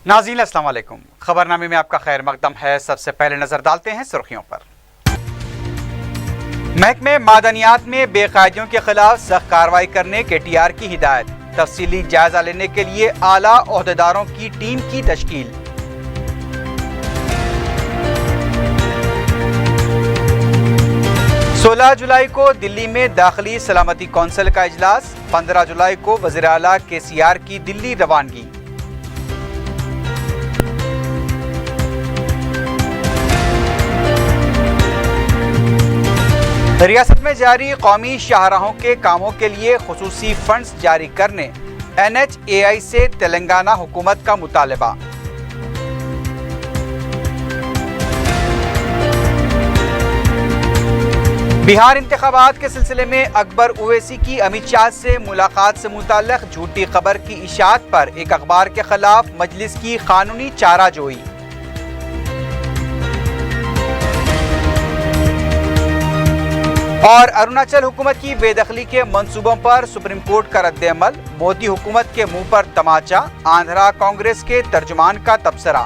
नाज़रीन अस्सलाम वालेकुम। खबरनामे में आपका खैर मकदम है। सबसे पहले नजर डालते हैं सुर्खियों पर। महकमे मादनियात में बेकायदियों के खिलाफ सख्त कार्रवाई करने KTR की हिदायत। तफसीली जायजा लेने के लिए आला ओहदेदारों की टीम की तश्कील। सोलह जुलाई को दिल्ली में दाखिली सलामती कौंसिल का इजलास। 15 जुलाई को वज़ीर आला KCR की दिल्ली रवानगी। रियासत में जारी कौमी शाहराहों के कामों के लिए खुसूसी फंड्स जारी करने NHAI से तेलंगाना हुकूमत का मुतालबा। बिहार इंतखाबात के सिलसिले में अकबर ओवैसी की अमित शाह से मुलाकात से मुताल्लिक झूठी खबर की इशाअत पर एक अखबार के खिलाफ मजलिस की कानूनी चाराजोई। और अरुणाचल हुकूमत की बेदखली के मंसूबों पर सुप्रीम कोर्ट का रद्द-ए-अमल। मोदी हुकूमत के मुंह पर तमाचा, आंध्रा कांग्रेस के तर्जुमान का तबसरा।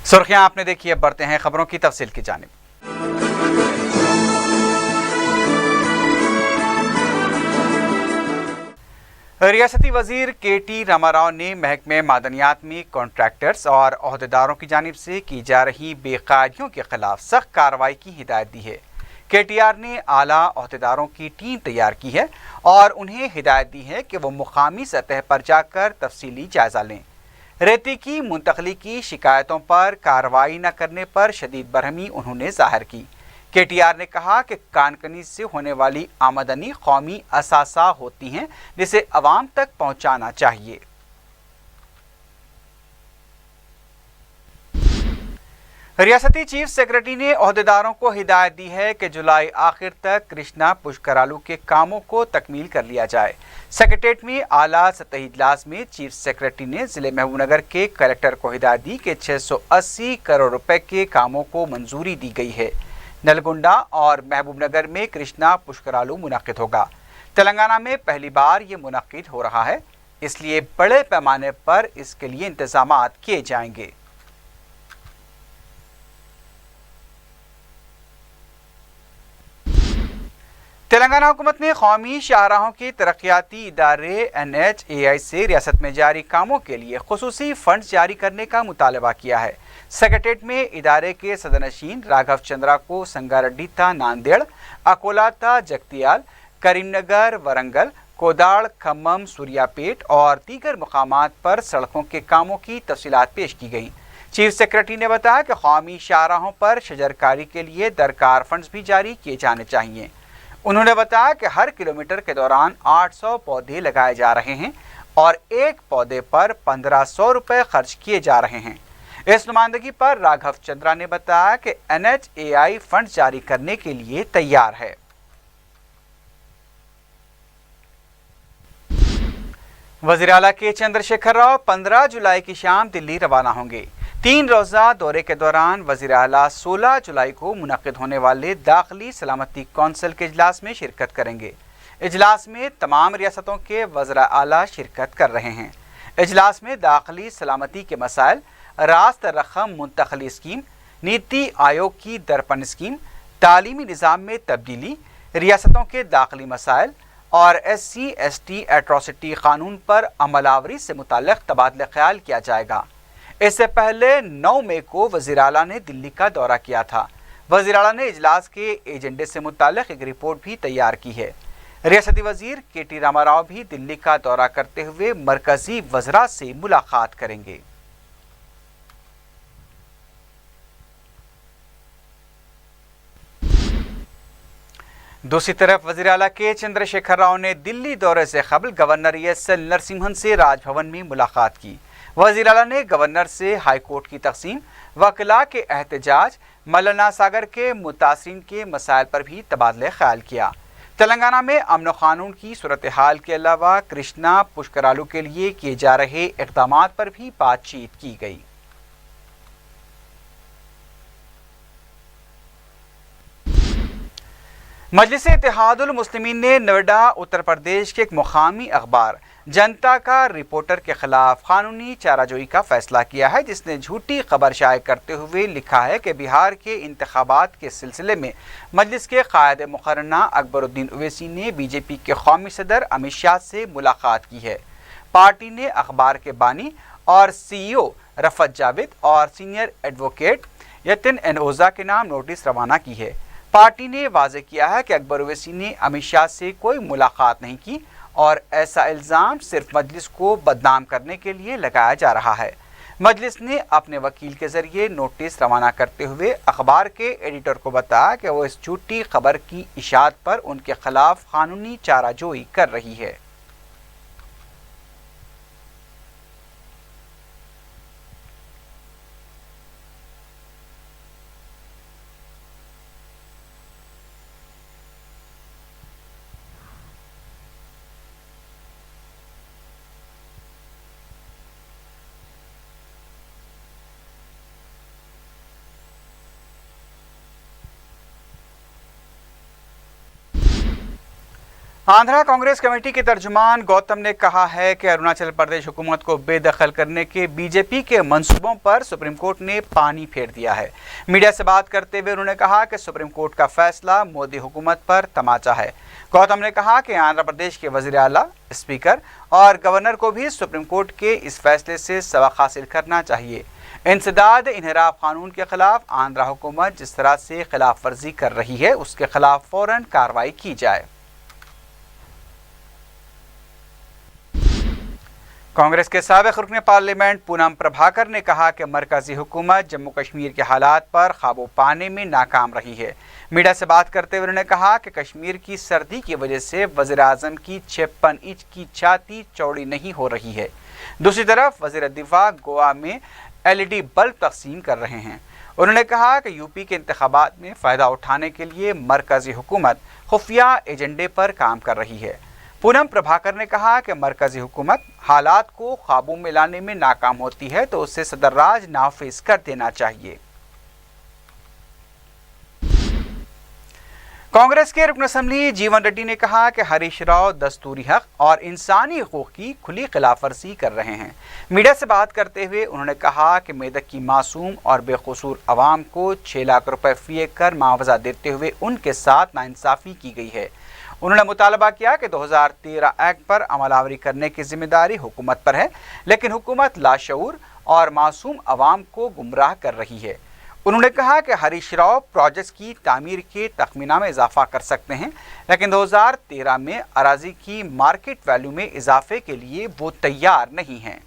सुर्खियां आपने देखी, अब बढ़ते हैं खबरों की तफसील की जानिब। रियासती वजीर KT रामाराव ने महकमे मादनियात में कॉन्ट्रैक्टर्स और ओहदेदारों की जानिब से की जा रही बेकायदियों के खिलाफ सख्त कार्रवाई की हिदायत दी है। KTR ने आला ओहदेदारों की टीम तैयार की है और उन्हें हिदायत दी है कि वो मुकामी सतह पर जाकर तफसीली जायजा लें। रेती की मुंतकली की शिकायतों पर कार्रवाई न करने पर शदीद बरहमी उन्होंने जाहिर की। KTR ने कहा कि कानकनी से होने वाली आमदनी कौमी असासा होती हैं, जिसे अवाम तक पहुंचाना चाहिए। रियासती चीफ सेक्रेटरी ने ओहदेदारों को हिदायत दी है कि जुलाई आखिर तक कृष्णा पुष्करालू के कामों को तकमील कर लिया जाए। सेक्रेटेरिएट में आला सतही इजलास में चीफ सेक्रेटरी ने जिले महबूबनगर के कलेक्टर को हिदायत दी कि 680 करोड़ रुपए के कामों को मंजूरी दी गई है। नलगुंडा और महबूबनगर में कृष्णा पुष्करालू मुनक्किद होगा। तेलंगाना में पहली बार ये मुनक्किद हो रहा है, इसलिए बड़े पैमाने पर इसके लिए इंतजामात किए जाएंगे। तेलंगाना हुकूमत ने कौमी शाहराहों के तरक्याती इदारे NHAI से रियासत में जारी कामों के लिए खुसूसी फंड जारी करने का मुतालबा किया है। सेक्रेटेरिएट में इदारे के सदरनशीन राघव चंद्रा को संगारेड्डी था नांदेड़, अकोला था जगतियाल, करीमनगर वरंगल, कोदाड़ खम्मम सूर्यापेट और दीगर मुकामात पर सड़कों के कामों की तफसीलात पेश की गई। चीफ सेक्रेटरी ने बताया कि कौमी शाहराहों पर शजरकारी के लिए दरकार फंड्स भी जारी किए जाने चाहिए। उन्होंने बताया कि हर किलोमीटर के दौरान 800 पौधे लगाए जा रहे हैं और एक पौधे पर 1500 रुपए खर्च किए जा रहे हैं। इस नुमाइंदगी पर राघव चंद्रा ने बताया कि NHAI फंड जारी करने के लिए तैयार है। वज़ीर आला के चंद्रशेखर राव 15 जुलाई की शाम दिल्ली रवाना होंगे। 3 रोज़ा दौरे के दौरान वज़ीर आला 16 जुलाई को मुनक्किद होने वाले दाखिली सलामती कौंसिल के इजलास में शिरकत करेंगे। इजलास में तमाम रियासतों के वज़ीर आला शिरकत कर रहे हैं। इजलास में दाखिली सलामती के मसाइल, रास्त रकम मुंतकली स्कीम, नीति आयोग की दरपन स्कीम, तालीमी निज़ाम में तब्दीली, रियासतों के दाखिली मसाइल और SC/ST एट्रोसिटी कानून पर अमलावरी से मुताल्लिक़ तबादला ख्याल किया जाएगा। इससे पहले 9 मई को वज़ीर आला ने दिल्ली का दौरा किया था। वज़ीर आला ने इजलास के एजेंडे से मुताल्लिक़ एक रिपोर्ट भी तैयार की है। रियासती वज़ीर KT रामाराव भी दिल्ली का दौरा करते हुए मरकजी वज़रा से मुलाकात करेंगे। दूसरी तरफ वज़ीर आला के चंद्रशेखर राव ने दिल्ली दौरे से कबल गवर्नर ESL नरसिम्हन से राजभवन में मुलाकात की। वज़ीर आला ने गवर्नर से हाई कोर्ट की तक़सीम, वकला के एहतजाज, मौलाना सागर के मुतासिरीन के मसाइल पर भी तबादला ख्याल किया। तेलंगाना में अमन कानून की सूरत हाल के अलावा कृष्णा पुष्करालू के लिए किए जा रहे इक़दामात पर भी बातचीत की गई। मजलिस इत्तेहादुल मुस्लिमीन ने नोएडा उत्तर प्रदेश के एक मुकामी अखबार जनता का रिपोर्टर के खिलाफ कानूनी चाराजोई का फैसला किया है, जिसने झूठी खबर शाये करते हुए लिखा है कि बिहार के इंतखाबात के सिलसिले में मजलिस के कायद मुकर्रना अकबरुद्दीन ओवैसी ने बीजेपी के कौमी सदर अमित शाह से मुलाकात की है। पार्टी ने अखबार के बानी और CEO रफत जावेद और सीनियर एडवोकेट यतिन एनओजा के नाम नोटिस रवाना की है। पार्टी ने वाज़ेह किया है कि अकबर ओवैसी ने अमित शाह से कोई मुलाकात नहीं की और ऐसा इल्ज़ाम सिर्फ मजलिस को बदनाम करने के लिए लगाया जा रहा है। मजलिस ने अपने वकील के जरिए नोटिस रवाना करते हुए अखबार के एडिटर को बताया कि वो इस झूठी खबर की इशाअत पर उनके खिलाफ कानूनी चाराजोई कर रही है। आंध्रा कांग्रेस कमेटी के तर्जुमान गौतम ने कहा है कि अरुणाचल प्रदेश हुकूमत को बेदखल करने के बीजेपी के मंसूबों पर सुप्रीम कोर्ट ने पानी फेर दिया है। मीडिया से बात करते हुए उन्होंने कहा कि सुप्रीम कोर्ट का फैसला मोदी हुकूमत पर तमाचा है। गौतम ने कहा कि आंध्र प्रदेश के वज़ीर आला, स्पीकर और गवर्नर को भी सुप्रीम कोर्ट के इस फैसले से सबक हासिल करना चाहिए। इंसदाद इन्हिराफ कानून के खिलाफ आंध्रा हुकूमत जिस तरह से खिलाफ वर्जी कर रही है, उसके खिलाफ फौरन कार्रवाई की जाए। कांग्रेस के साबिक़ रुकन पार्लियामेंट पूनम प्रभाकर ने कहा कि मरकजी हुकूमत जम्मू कश्मीर के हालात पर काबू पाने में नाकाम रही है। मीडिया से बात करते हुए उन्होंने कहा कि कश्मीर की सर्दी की वजह से वज़ीर आज़म की 56 इंच की छाती चौड़ी नहीं हो रही है। दूसरी तरफ वज़ीर दिफा गोवा में LED बल्ब तकसीम कर रहे हैं। उन्होंने कहा कि यूपी के इंतखाबात में फ़ायदा उठाने के लिए मरकजी हुकूमत खुफिया एजेंडे पर काम कर रही है। पूनम प्रभाकर ने कहा कि मरकजी हुकूमत हालात को काबू में लाने में नाकाम होती है तो उसे सदर राज नाफिज कर देना चाहिए। कांग्रेस के रुकन असम्बली जीवन रेड्डी ने कहा कि हरीश राव दस्तूरी हक और इंसानी हकूक़ की खुली खिलाफवर्जी कर रहे हैं। मीडिया से बात करते हुए उन्होंने कहा कि मेदक की मासूम और बेकसूर अवाम को 6 लाख रुपए फी एकड़ मुआवजा देते हुए उनके साथ नाइंसाफ़ी की गई है। उन्होंने मुतालबा किया कि 2013 एक्ट पर अमलावरी करने की जिम्मेदारी हुकूमत पर है, लेकिन हुकूमत लाशऊर और मासूम अवाम को गुमराह कर रही है। उन्होंने कहा कि हरीश राव प्रोजेक्ट्स की तामीर के तखमीना में इजाफा कर सकते हैं, लेकिन 2013 में अराजी की मार्केट वैल्यू में इजाफे के लिए वो तैयार नहीं हैं।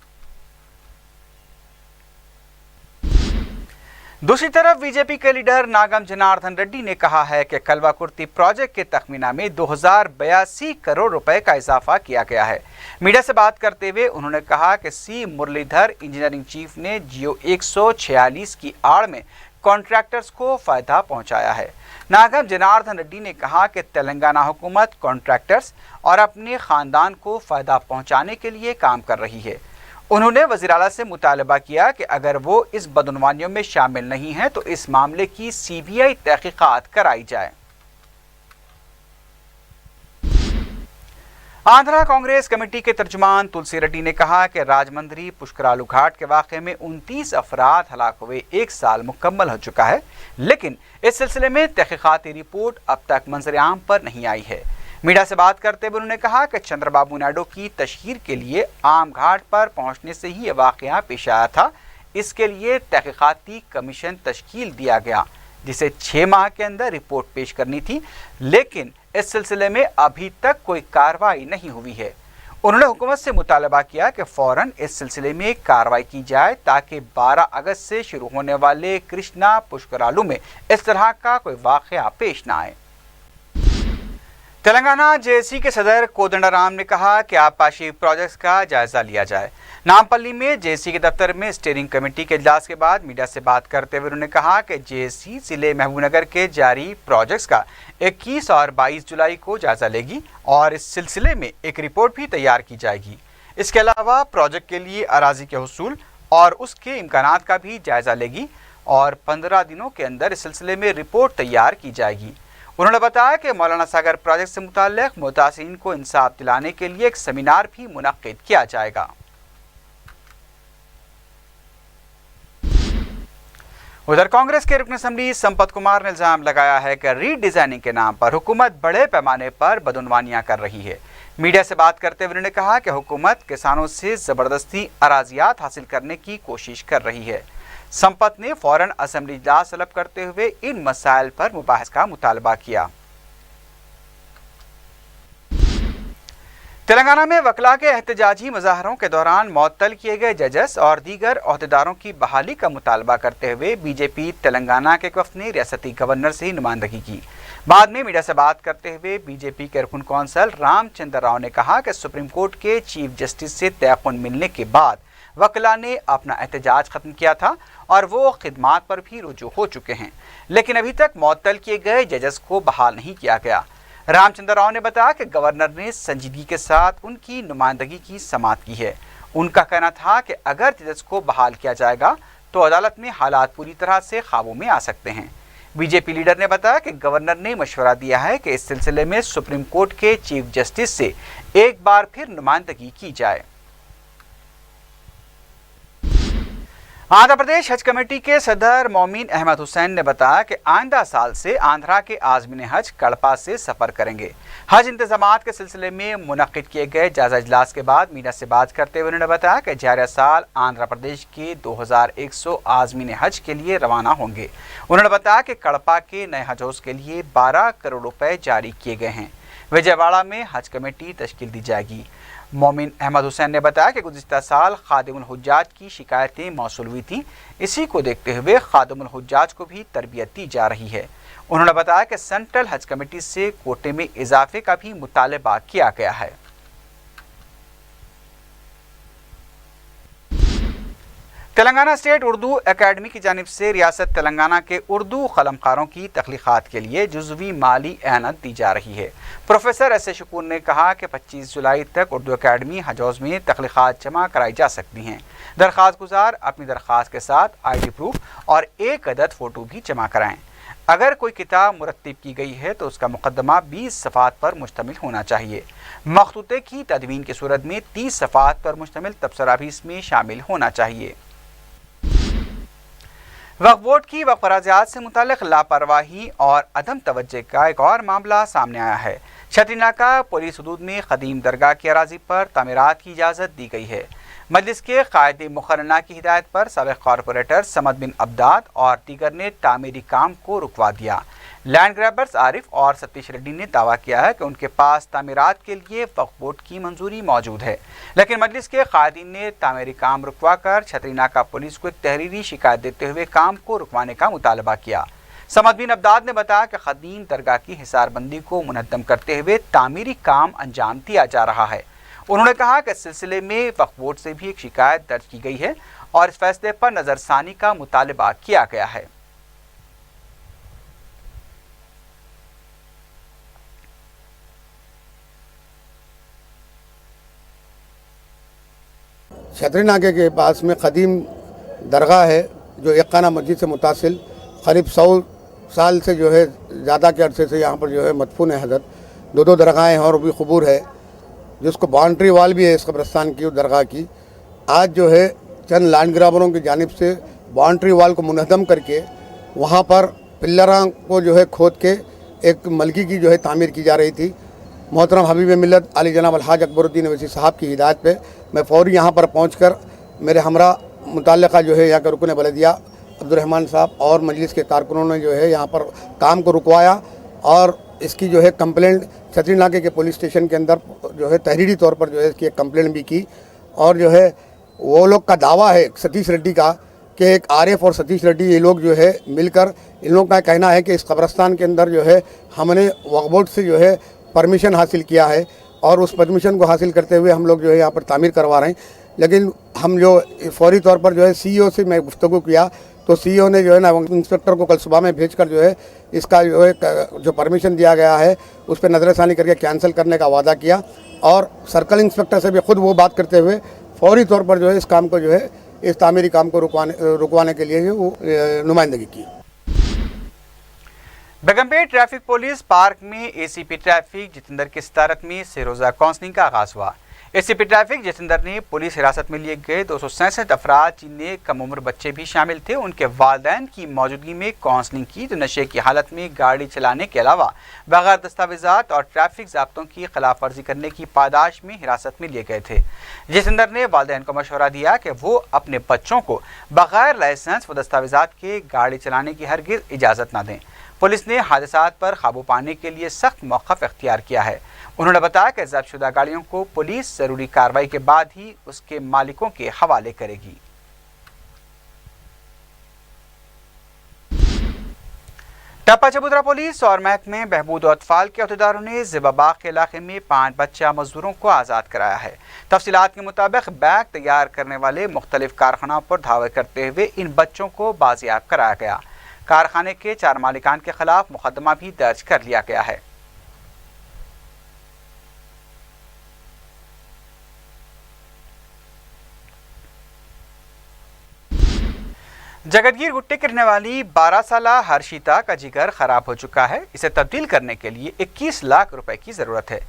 दूसरी तरफ बीजेपी के लीडर नागम जनार्दन रेड्डी ने कहा है कि कलवाकुर्ती प्रोजेक्ट के तखमीना में 2082 करोड़ रुपए का इजाफा किया गया है। मीडिया से बात करते हुए उन्होंने कहा कि C मुरलीधर इंजीनियरिंग चीफ ने जियो 146 की आड़ में कॉन्ट्रैक्टर्स को फायदा पहुंचाया है। नागम जनार्दन रेड्डी ने कहा कि तेलंगाना हुकूमत कॉन्ट्रैक्टर्स और अपने खानदान को फायदा पहुंचाने के लिए काम कर रही है। उन्होंने वज़ीर आला से मुतालबा किया कि अगर वो इस बदउनवानियों में शामिल नहीं हैं तो इस मामले की CBI तहकीकात कराई जाए। आंध्रा कांग्रेस कमेटी के तर्जुमान तुलसी रेड्डी ने कहा कि राजमंद्री पुष्करालू घाट के वाक़े में 29 अफराद हलाक हुए 1 साल मुकम्मल हो चुका है, लेकिन इस सिलसिले में तहकीकाती रिपोर्ट अब तक मंजर आम पर नहीं आई है। मीडिया से बात करते हुए उन्होंने कहा कि चंद्रबाबू नायडू की तशहीर के लिए आम घाट पर पहुंचने से ही यह वाक़या पेश आया था। इसके लिए तहकीकाती कमीशन तश्कील दिया गया, जिसे 6 माह के अंदर रिपोर्ट पेश करनी थी, लेकिन इस सिलसिले में अभी तक कोई कार्रवाई नहीं हुई है। उन्होंने हुकूमत से मुतालबा किया कि फ़ौरन इस सिलसिले में कार्रवाई की जाए ताकि 12 अगस्त से शुरू होने वाले कृष्णा पुष्करालू में इस तरह का कोई वाक़या पेश न आए। तेलंगाना JSC के सदर कोदंडराम ने कहा कि आबपाशी प्रोजेक्ट्स का जायजा लिया जाए। नामपल्ली में JSC के दफ्तर में स्टीयरिंग कमेटी के इजलास के बाद मीडिया से बात करते हुए उन्होंने कहा कि JSC जिले महबूबनगर के जारी प्रोजेक्ट्स का 21 और 22 जुलाई को जायजा लेगी और इस सिलसिले में एक रिपोर्ट भी तैयार की जाएगी। इसके अलावा प्रोजेक्ट के लिए अराजी के हुसूल और उसके इम्कानात का भी जायजा लेगी और 15 दिनों के अंदर इस सिलसिले में रिपोर्ट तैयार की जाएगी। उन्होंने बताया कि मौलाना सागर प्रोजेक्ट से मुताल्लिक मुतासिरीन को इंसाफ दिलाने के लिए एक सेमिनार भी मुनक्किद किया जाएगा। उधर कांग्रेस के रुकन असेंबली संपत कुमार ने इल्जाम लगाया है कि रीडिजाइनिंग के नाम पर हुकूमत बड़े पैमाने पर बदउनवानियां कर रही है। मीडिया से बात करते हुए उन्होंने कहा कि हुकूमत किसानों से ज़बरदस्ती अराजियात हासिल करने की कोशिश कर रही है। संपत ने फौरन असेंबली इजलास तलब करते हुए इन मसाइल पर मुबाहस का मुतालबा किया। तेलंगाना में वकला के एहतजाजी मुजाहरों के दौरान मुअत्तल किए गए जजेस और दीगर ओहदेदारों की बहाली का मुतालबा करते हुए बीजेपी तेलंगाना के एक वफ्द ने रियासती गवर्नर से नुमाइंदगी की। बाद में मीडिया से बात करते हुए बीजेपी के रुकन कौंसल रामचंद्र राव ने कहा कि सुप्रीम कोर्ट के चीफ जस्टिस से तयक़ुन मिलने के बाद वकला ने अपना एहतजाज ख़त्म किया था और वो खिदमात पर भी रुजू हो चुके हैं, लेकिन अभी तक मुअत्तल किए गए जजेस को बहाल नहीं किया गया। रामचंद्र राव ने बताया कि गवर्नर ने संजीदगी के साथ उनकी नुमाइंदगी की समाअत की है। उनका कहना था कि अगर जजेस को बहाल किया जाएगा तो अदालत में हालात पूरी तरह से काबू में आ सकते हैं। बीजेपी लीडर ने बताया कि गवर्नर ने मशवरा दिया है कि इस सिलसिले में सुप्रीम कोर्ट के चीफ जस्टिस से एक बार फिर नुमाइंदगी की जाए। आंध्र प्रदेश हज कमेटी के सदर मोमिन अहमद हुसैन ने बताया कि आइंदा साल से आंध्रा के आज़मीन हज कड़पा से सफ़र करेंगे। हज इंतजामात के सिलसिले में मुनक्किद किए गए जायजा इजलास के बाद मीडिया से बात करते हुए उन्होंने बताया कि जारिया साल आंध्र प्रदेश के 2100 आज़मीन हज के लिए रवाना होंगे। उन्होंने बताया कि कड़पा के नए हज हाउस के लिए 12 करोड़ रुपए जारी किए गए हैं। विजयवाड़ा में हज कमेटी तश्कील दी जाएगी। मोमिन अहमद हुसैन ने बताया कि गुज़िश्ता साल खादिमुल हुज्जाज की शिकायतें मौसूल हुई थी। इसी को देखते हुए खादिमुल हुज्जाज को भी तरबियत दी जा रही है। उन्होंने बताया कि सेंट्रल हज कमेटी से कोटे में इजाफे का भी मुतालबा किया गया है। तेलंगाना स्टेट उर्दू एकेडमी की जानिब से रियासत तेलंगाना के उर्दू कलमकारों की तख्लीक़ात के लिए जुज़वी माली एहनत दी जा रही है। प्रोफेसर एस ए शकूर ने कहा कि 25 जुलाई तक उर्दू एकेडमी हज हाउस में तख्लीक़ात जमा कराई जा सकती हैं। दरख्वास्त गुजार अपनी दरख्वास्त के साथ ID प्रूफ और एक अदद फ़ोटो भी जमा कराएँ। अगर कोई किताब मुरत्तिब की गई है तो उसका मुकदमा 20 सफ़ात पर मुश्तमिल होना चाहिए। मखतूते की तदवीन की सूरत में 30 सफ़ात पर मुश्तमिल तबसरा भी इसमें शामिल होना चाहिए। वक्फ बोर्ड की वक्फ अराज़ियात से मुताल्लिक़ लापरवाही और अदम तवज्जो का एक और मामला सामने आया है। छतरीनाका पुलिस हदूद में क़दीम दरगाह की अराज़ी पर तामीरात की इजाज़त दी गई है। मजलिस के क़ायदे मुक़र्रना की हिदायत पर साबिक़ कॉरपोरेटर समद बिन अब्दाद और दीगर ने तामीरी काम को रुकवा दिया। लैंड ग्रैबर्स आरिफ और सतीश रेड्डी ने दावा किया है कि उनके पास तामीरात के लिए वक्फ बोर्ड की मंजूरी मौजूद है, लेकिन मजलिस के क़ायदीन ने तामीरी काम रुकवा कर छतरीनाका पुलिस को एक तहरीरी शिकायत देते हुए काम को रुकवाने का मुतालबा किया। समद बिन अब्दाद ने बताया कि क़दीम दरगाह की हिसारबंदी को मुनद्दम करते हुए तामीरी काम अंजाम दिया जा रहा है। उन्होंने कहा कि इस सिलसिले में वक्फ बोर्ड से भी एक शिकायत दर्ज की गई है और इस फैसले पर नज़रसानी का मुतालबा किया गया है। छतरीनाके के पास में क़दीम दरगाह है जो एक खाना मस्जिद से मुतासिल करीब 100 साल से जो है ज़्यादा के अरसे से यहाँ पर जो है मदफून है हज़रत। दो दरगाहें हैं और भी क़बूर है, जिसको बाउंड्री वाल भी है इस कब्रिस्तान की दरगाह की। आज जो है चंद लैंड ग्राबरों की जानिब से बाउंड्री वाल को मुनहदम करके वहाँ पर पिल्लरां को जो है खोद के एक मलकी की जो है तामीर की जा रही थी। मोहतरम हबीब मिल्लत अली जनाब अलहाज अकबरुद्दीन अवैसी साहब की हिदायत पे मैं फ़ौरी यहाँ पर पहुँचकर मेरे हमरा मुतल्लिक़ा जो है यहाँ के रुकन बलदिया अब्दुर्रहमान साहब और मजलिस के कारकुनों ने जो है यहाँ पर काम को रुकवाया और इसकी जो है कंप्लेंट छतरीनाके के पुलिस स्टेशन के अंदर जो है तहरीरी तौर पर जो है इसकी एक कंप्लेंट भी की। और जो है वो लोग का दावा है सतीश रेड्डी का कि एक आरिफ और सतीश रेड्डी ये लोग जो है मिलकर, इन लोगों का कहना है कि इस कब्रिस्तान के अंदर जो है हमने वक्फ बोर्ड से जो है परमिशन हासिल किया है और उस परमिशन को हासिल करते हुए हम लोग जो है यहाँ पर तामीर करवा रहे हैं। लेकिन हम जो फौरी तौर पर जो है CEO से मैं गुफ्तगू किया तो CEO ने जो है ना इंस्पेक्टर को कल सुबह में भेजकर जो है इसका जो है जो परमिशन दिया गया है उस पर नज़रसानी करके कैंसिल करने का वादा किया और सर्कल इंस्पेक्टर से भी खुद वो बात करते हुए फौरी तौर पर जो है इस काम को जो है इस तामीरी काम को रुकवाने के लिए वो नुमाइंदगी की। बेगमपेट ट्रैफिक पुलिस पार्क में एसीपी ट्रैफिक जितेंद्र की सदारत में से रोज़ा काउंसलिंग का आगाज़ हुआ। एसीपी ट्रैफिक जितेंद्र ने पुलिस हिरासत में लिए गए 267 अफराद जिनमें कम उम्र बच्चे भी शामिल थे, उनके वालिदैन की मौजूदगी में काउंसलिंग की, जो नशे की हालत में गाड़ी चलाने के अलावा बगैर दस्तावेजात और ट्रैफिक ज़ाब्तों की खिलाफ वर्जी करने की पादाश में हिरासत में लिए गए थे। जितेंद्र ने वालिदैन को मशवरा दिया कि वो अपने बच्चों को बगैर लाइसेंस व दस्तावेजात के गाड़ी चलाने की हरगिज़ इजाज़त न दें। पुलिस ने हादसात पर काबू पाने के लिए सख्त मौक़िफ़ इख्तियार किया है। उन्होंने बताया कि ज़ब्तशुदा गाड़ियों को पुलिस ज़रूरी कार्रवाई के बाद ही उसके मालिकों के हवाले करेगी। टप्पा चबूतरा पुलिस और महकमे बहबूद और अतफाल के अहदेदारों ने ज़िबाबाग के इलाके में 5 बच्चा मजदूरों को आज़ाद कराया है। तफसीलात के मुताबिक बैग तैयार करने वाले मुख्तलिफ कारखानों पर धावे करते हुए इन बच्चों को बाजियाब कराया गया। कारखाने के 4 मालिकान के खिलाफ मुकदमा भी दर्ज कर लिया गया है। जगतगीर गुट्टे की रहने वाली 12 साला हर्षिता का जिगर खराब हो चुका है। इसे तब्दील करने के लिए 21 लाख रुपए की ज़रूरत है।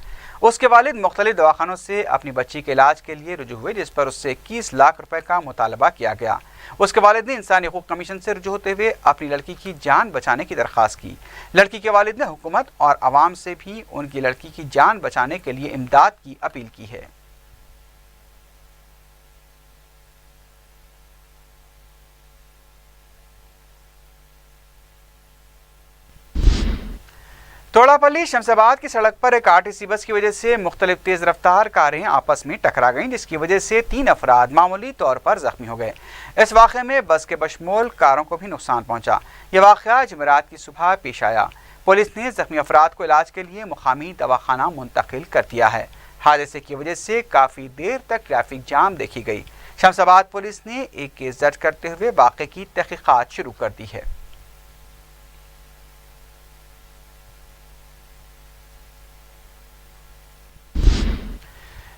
उसके वालिद मुख्तलिफ दवाखानों से अपनी बच्ची के इलाज के लिए रुजू हुए, जिस पर उससे 21 लाख रुपए का मुतालबा किया गया। उसके वालिद ने इंसानी हकूक़ कमीशन से रुजू होते हुए अपनी लड़की की जान बचाने की दरख्वास्त की। लड़की के वालिद ने हुकूमत और आवाम से भी उनकी लड़की की जान बचाने के लिए इमदाद की अपील की है। तोड़ापल्ली शमशाबाद की सड़क पर एक आरटीसी बस की वजह से मुख्तलिफ तेज़ रफ्तार कारें आपस में टकरा गईं, जिसकी वजह से 3 अफराद मामूली तौर पर जख्मी हो गए। इस वाक़े में बस के बशमूल कारों को भी नुकसान पहुंचा। यह वाक़या जुमेरात की सुबह पेश आया। पुलिस ने जख्मी अफराद को इलाज के लिए मुकामी दवाखाना मुंतकिल कर दिया है। हादसे की वजह से काफ़ी देर तक ट्रैफिक जाम देखी गई। शमशाबाद पुलिस ने एक केस दर्ज करते हुए वाक़े की तहक़ीक़ात शुरू कर दी है।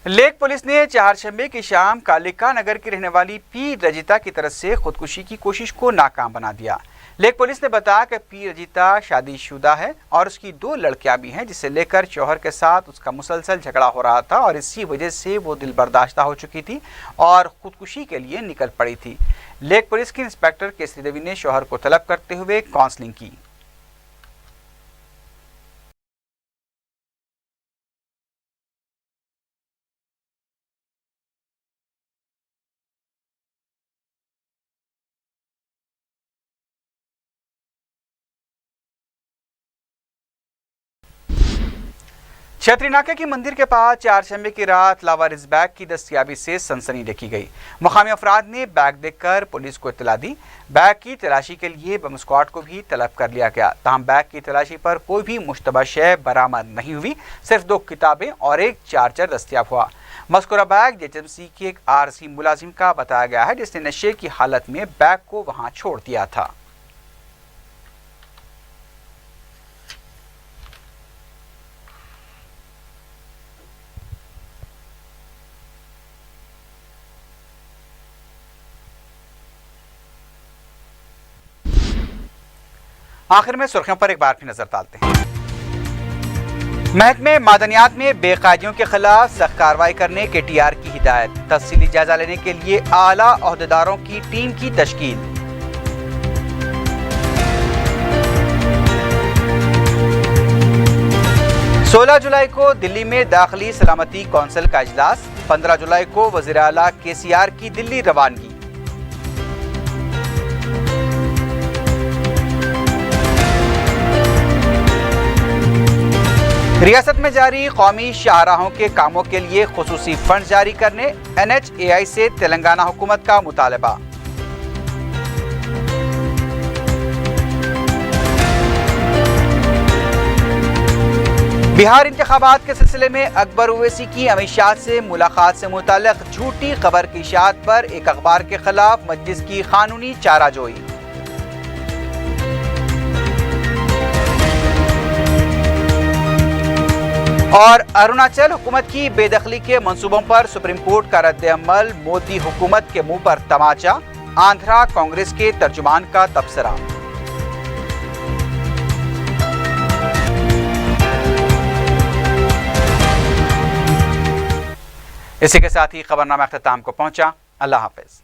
लेक पुलिस ने चारशंबे की शाम कालिका नगर की रहने वाली पी रजिता की तरफ से खुदकुशी की कोशिश को नाकाम बना दिया। लेक पुलिस ने बताया कि पी रजिता शादीशुदा है और उसकी 2 लड़कियां भी हैं, जिसे लेकर शौहर के साथ उसका मुसलसल झगड़ा हो रहा था और इसी वजह से वो दिल बर्दाश्ता हो चुकी थी और खुदकुशी के लिए निकल पड़ी थी। लेक पुलिस की इंस्पेक्टर केसरी देवी ने शौहर को तलब करते हुए काउंसलिंग की। छतरी नाके की मंदिर के पास चारशंबे की रात लावारिस बैग की दस्तयाबी से सनसनी देखी गई। मुकामी अफराद ने बैग देखकर पुलिस को इत्तला दी। बैग की तलाशी के लिए बम स्क्वाड को भी तलब कर लिया गया। ताहम बैग की तलाशी पर कोई भी मुश्तबा शय बरामद नहीं हुई। सिर्फ 2 किताबें और एक चार्जर दस्तयाब हुआ। मज़कूरा बैग जेएचएमसी के एक आरसी मुलाजिम का बताया गया है, जिसने नशे की हालत में बैग को वहां छोड़ दिया था। आखिर में सुर्खियों पर एक बार फिर नजर डालते हैं। महकमे मादनियात में बेकायदियों के खिलाफ सख्त कार्रवाई करने के टीआर की हिदायत। तफसीली जायजा लेने के लिए आला ओहदेदारों की टीम की तश्कील। सोलह जुलाई को दिल्ली में दाखिली सलामती कौंसिल का इजलास। 15 जुलाई को वज़ीर आला केसीआर की दिल्ली रवानगी। रियासत में जारी कौमी शाहराहों के कामों के लिए खुसूसी फंड जारी करने NHAI से तेलंगाना हुकूमत का मुतालबा। बिहार इंतखाबात के सिलसिले में अकबर ओवैसी की अमित शाह से मुलाकात से मुताल्लिक झूठी खबर की इशाअत पर एक अखबार के खिलाफ मजलिस की कानूनी चाराजोई। और अरुणाचल हुकूमत की बेदखली के मंसूबों पर सुप्रीम कोर्ट का रद्द-ए-अमल। मोदी हुकूमत के मुंह पर तमाचा। आंध्रा कांग्रेस के तर्जुमान का तबसरा। اسی کے ساتھ ہی خبرنامہ اختتام کو پہنچا۔ اللہ حافظ۔